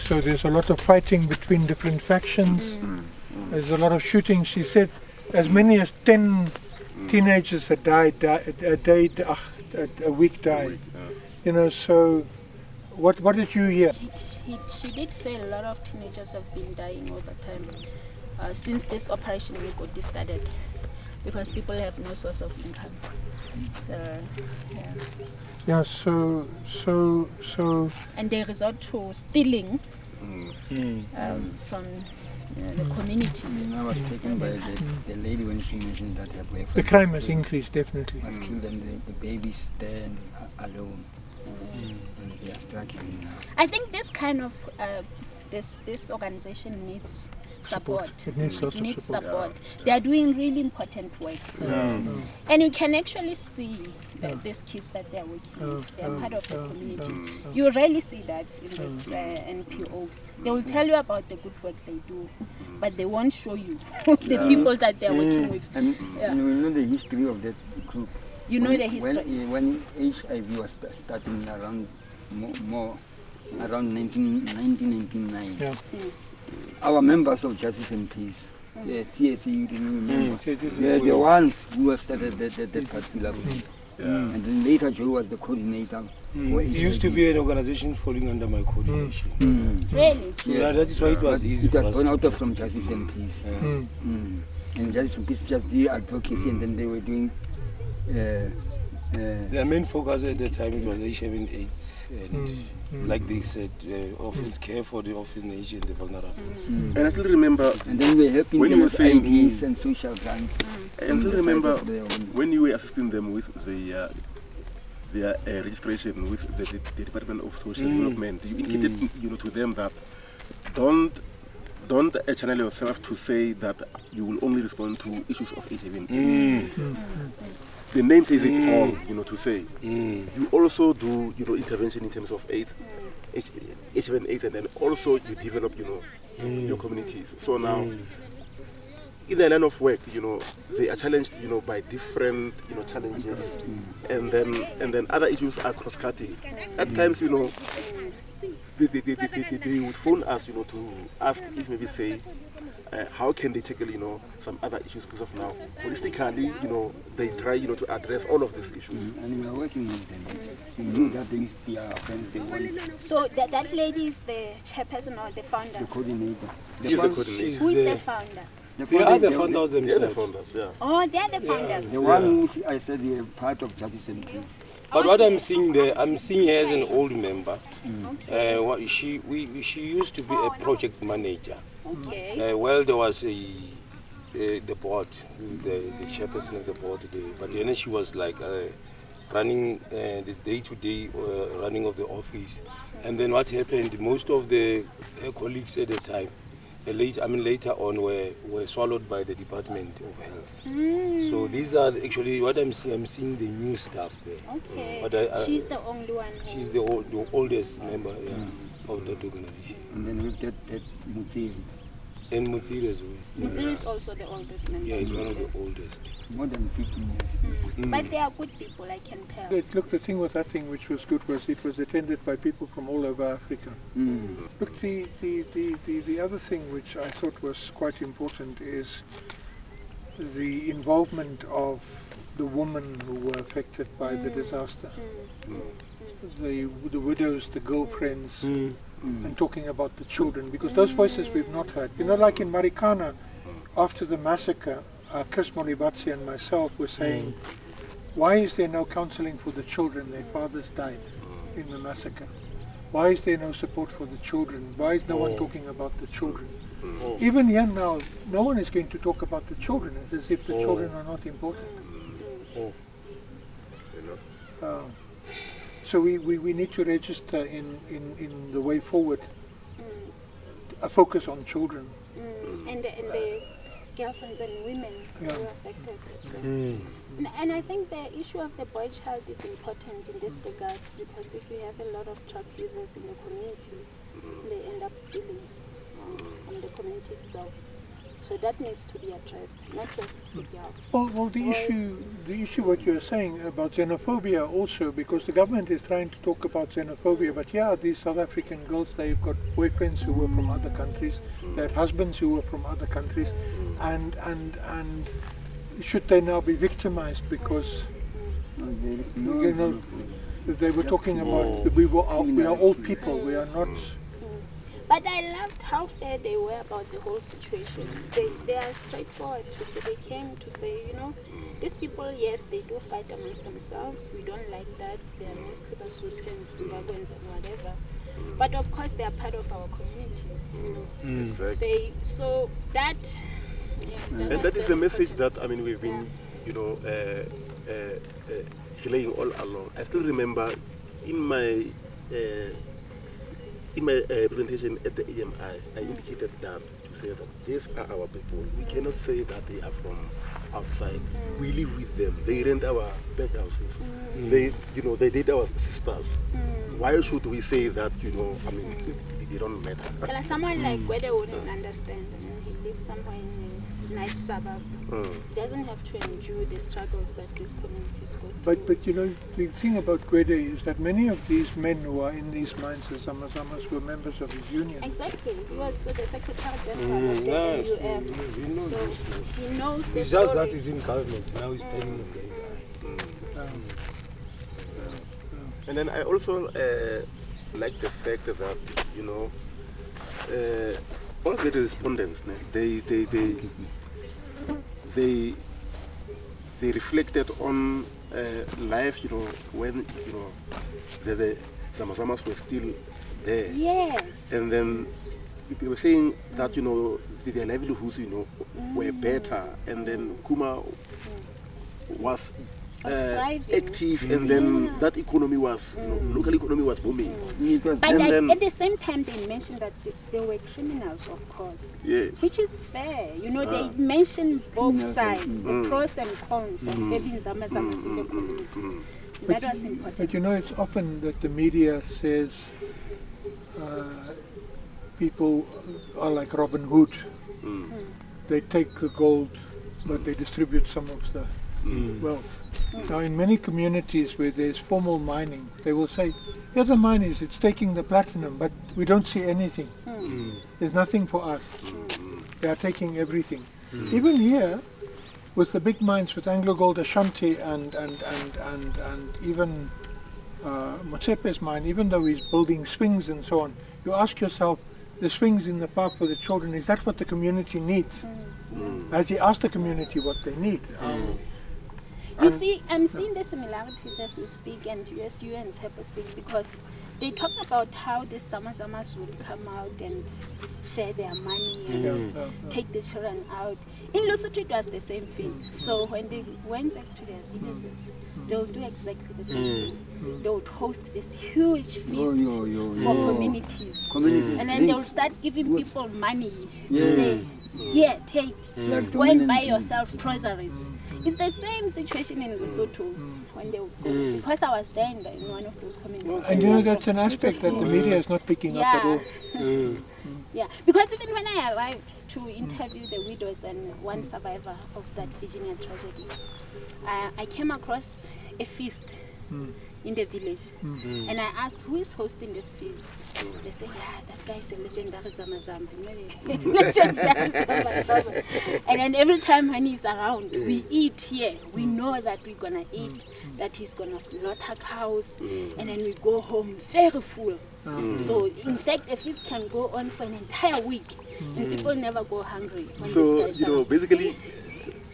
So there's a lot of fighting between different factions. There's a lot of shooting. She said as many as 10 teenagers a week died. You know, so what did you hear? She did say a lot of teenagers have been dying over time since this Operation Vala Umgodi started, because people have no source of income. So and they resort to stealing from the community. I was taken by the lady when she mentioned that her boyfriend. The crime has increased, definitely. Was killed and the babies stand alone. And they are struggling now. I think this kind of this organization needs support. It needs lots of support. They are doing really important work. And you can actually see these kids that they are working with. They are part of the community. You rarely see that in these NPOs. They will tell you about the good work they do, but they won't show you the people that they are working with. And we know the history of that group. You know the history. When HIV was starting around around 1999, our members of Justice and Peace, the TAT, you didn't remember, they're the ones who have started that particular group. And then later Joe was the coordinator. It used to be an organization falling under my coordination. Really? Yeah, that is why it was easy for us. It was born out from Justice and Peace. And Justice and Peace just did advocacy, and then they were doing... their main focus at the time it was HIV and AIDS, and like they said, office care for the orphanage and the vulnerable. And I still remember, and then we're helping when them you were with saying IDs and social grants. I still remember when you were assisting them with their registration with the Department of Social Development. You indicated, to them that don't channel yourself to say that you will only respond to issues of HIV and AIDS. The name says it all, to say. You also do, intervention in terms of AIDS, HIV and AIDS, and then also you develop, your communities. So now, in the line of work, they are challenged, by different, challenges, and then other issues are cross-cutting. At times, they would phone us, to ask if maybe say, how can they tackle, some other issues, because of now, holistically, they try, to address all of these issues. And we are working with them. You know that they are friends, they want. So that lady is the chairperson or the founder? The coordinator. She's the coordinator. Who is the founder? They are the founders themselves. They're the founders, yeah. Oh, they are the founders. The one who I said they are part of Justice and Peace. But what I'm seeing there, I'm seeing her as an old member. She used to be a project manager. Okay. Well, there was the board, the chairperson of the board there. But then she was like running the day-to-day running of the office. And then what happened? Most of her colleagues at the time, later on, were swallowed by the Department of Health. So these are actually what I'm seeing. I'm seeing the new staff there. Okay. But she's the only one. She's the oldest member of that organization. And then with that Mutsiri. And Mutsiri as well. Mutsiri is also the oldest member. Yeah, he's one of the oldest. More than 15 years. But they are good people, I can tell. Look, the thing with that thing which was good was it was attended by people from all over Africa. Look, the other thing which I thought was quite important is the involvement of the women who were affected by the disaster. The widows, the girlfriends, and talking about the children, because those voices we've not heard. Like in Marikana, after the massacre, Chris Molibatsi and myself were saying, why is there no counseling for the children? Their fathers died in the massacre. Why is there no support for the children? Why is no one talking about the children? Even here now, no one is going to talk about the children. It's as if the children are not important. So we need to register in the way forward a focus on children. And the girlfriends and women who are affected as well. And I think the issue of the boy child is important in this regard, because if we have a lot of drug users in the community, they end up stealing from the community itself. So that needs to be addressed, not just the girls. Well, the issue what you're saying about xenophobia also, because the government is trying to talk about xenophobia, but yeah, these South African girls, they've got boyfriends who were from other countries, they had husbands who were from other countries, and should they now be victimized because, you know, they were talking about we are all people, we are not. But I loved how fair they were about the whole situation. They are straightforward to say, they came to say, you know, these people, yes, they do fight amongst themselves. We don't like that. They are mostly Basotho and Zimbabweans and whatever. But of course, they are part of our community. You know. Exactly. So that. Yeah, And that is the message that we've been, you know, relaying all along. I still remember in my presentation at the EMI, I indicated that to say that these are our people. We cannot say that they are from outside. We live with them. They rent our back houses. They date our sisters. Why should we say that, you know, they don't matter? Someone like Gwede wouldn't understand. He lives somewhere in a nice suburb. He doesn't have to endure the struggles that these communities go through. But you know, the thing about Gwede is that many of these men who are in these mines, the Zama Zamas, were members of his union. Exactly. He was the Secretary General of the AUM. He knows So this. he knows the It's just story. that he's in government. Now he's telling the guy. And then I also like the fact that, you know, all the respondents, they reflected on life, you know, when, you know, the Zama Zamas were still there. Yes. And then they were saying that, you know, their livelihoods, you know, were better. And then Kuma was active, and then that economy was, you know, local economy was booming. But at the same time, they mentioned that they were criminals, of course. Yes. Which is fair. You know, they mention both sides, the pros and cons of having Zama Zamas in the community. That was important. But you know, it's often that the media says people are like Robin Hood. They take the gold, but they distribute some of the wealth. Now, in many communities where there's formal mining, they will say, yeah, the mine it's taking the platinum, but we don't see anything. There's nothing for us. They are taking everything. Even here, with the big mines, with Anglo Gold Ashanti and even Motsepe's mine, even though he's building swings and so on, you ask yourself, the swings in the park for the children, is that what the community needs? Has he asked the community what they need? You see, I'm seeing the similarities as we speak, and as you and Tepa speak, because they talk about how the Zama Zamas would come out and share their money and take the children out. In Lesotho, it was the same thing. So when they went back to their villages, they'll do exactly the same thing. They would host this huge feast for communities. And then they'll start giving people money to say, here, take, go and buy yourself groceries. It's the same situation in Lesotho when they would go, because I was there in one of those communities. And you know, that's an aspect that the media is not picking up at all. Yeah, because even when I arrived to interview the widows and one survivor of that Virginia tragedy, I came across a feast in the village. And I asked, who is hosting this feast? They say, yeah, that guy is a legendary Zama Zama. Legendary Zama Zama. And then every time when he's around, we eat here. We know that we're going to eat, that he's going to slaughter cows, and then we go home very full. So in fact, a feast can go on for an entire week, and people never go hungry. When So, you know, basically,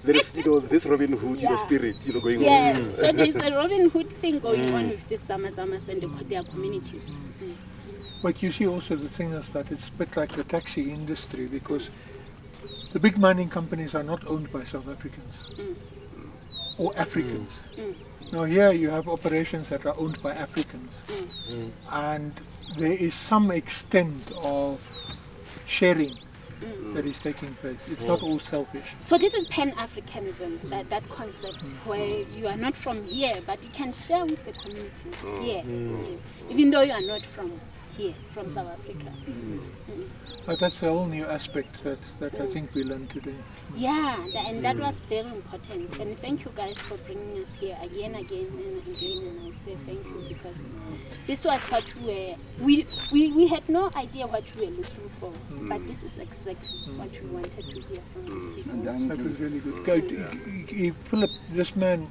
there is, you know, this Robin Hood, you know, spirit, you know, going on. Yes, so there's a Robin Hood thing going on with these Zama Zamas and their communities. But you see also the thing is that it's a bit like the taxi industry, because the big mining companies are not owned by South Africans or Africans. Now here you have operations that are owned by Africans, and there is some extent of sharing that is taking place. It's not all selfish. So this is Pan-Africanism, that concept where you are not from here, but you can share with the community here, even though you are not from here, from South Africa. That's a whole new aspect that I think we learned today. Yeah, and that was very important. And thank you guys for bringing us here again and again. And I'll say thank you because this was what we had no idea what we were looking for. But this is exactly what we wanted to hear from these people. That was really good. Philip, this man,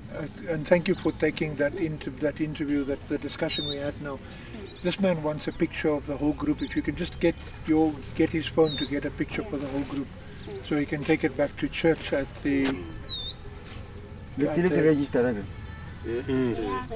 and thank you for taking that interview, the discussion we had now. This man wants a picture of the whole group. If you can just get his phone to get a picture for the whole group, so he can take it back to church at the. Register. Yeah.